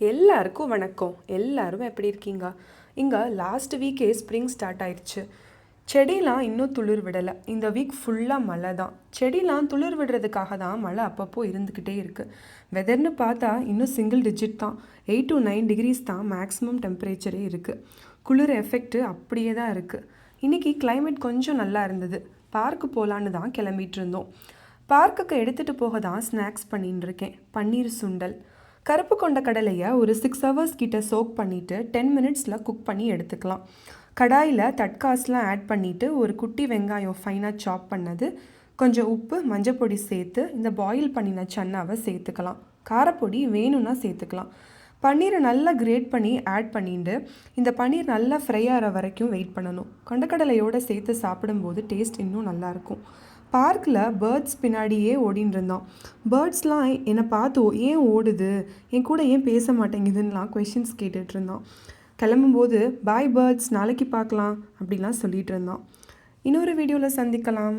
எல்லாருக்கும் வணக்கம். எல்லாரும் எப்படி இருக்கீங்க? இங்கே லாஸ்ட் வீக்கே ஸ்ப்ரிங் ஸ்டார்ட் ஆயிடுச்சு. செடிலாம் இன்னும் துளிர் விடலை. இந்த வீக் ஃபுல்லாக மழை தான். செடிலாம் துளிர் விடுறதுக்காக தான் மழை அப்பப்போ இருந்துக்கிட்டே இருக்குது. வெதர்னு பார்த்தா இன்னும் சிங்கிள் டிஜிட் தான். 8 to 9 degrees தான் மேக்ஸிமம் டெம்பரேச்சரே இருக்குது. குளிர் எஃபெக்ட்டு அப்படியே தான் இருக்குது. இன்றைக்கி கிளைமேட் கொஞ்சம் நல்லா இருந்தது. பார்க்கு போகலான்னு தான் கிளம்பிட்டு இருந்தோம். பார்க்குக்கு எடுத்துகிட்டு போக தான் ஸ்நாக்ஸ் பண்ணின்னு இருக்கேன். பன்னீர் சுண்டல். கருப்பு கொண்ட கடலையை ஒரு 6 hours கிட்ட சோக் பண்ணிவிட்டு 10 minutesல குக் பண்ணி எடுத்துக்கலாம். கடாயில் தட்காஸ்லாம் ஆட் பண்ணிவிட்டு ஒரு குட்டி வெங்காயம் ஃபைனாக சாப் பண்ணது, கொஞ்சம் உப்பு மஞ்சப்பொடி சேர்த்து இந்த பாயில் பண்ணின சன்னாவை சேர்த்துக்கலாம். காரப்பொடி வேணும்னா சேர்த்துக்கலாம். பன்னீரை நல்லா கிரேட் பண்ணி ஆட் பண்ணிட்டு இந்த பன்னீர் நல்லா ஃப்ரை ஆகிற வரைக்கும் வெயிட் பண்ணணும். கொண்டக்கடலையோடு சேர்த்து சாப்பிடும்போது டேஸ்ட் இன்னும் நல்லாயிருக்கும். பார்க்கில் பேர்ட்ஸ் பின்னாடியே ஓடின்னு இருந்தான். பேர்ட்ஸ்லாம் என்னை பார்த்து ஏன் ஓடுது, என் கூட ஏன் பேச மாட்டேங்குதுன்னெலாம் கொஷின்ஸ் கேட்டுட்டு இருந்தான். கிளம்பும்போது பாய் பேர்ட்ஸ், நாளைக்கு பார்க்கலாம் அப்படிலாம் சொல்லிகிட்டு இருந்தான். இன்னொரு வீடியோவில் சந்திக்கலாம்.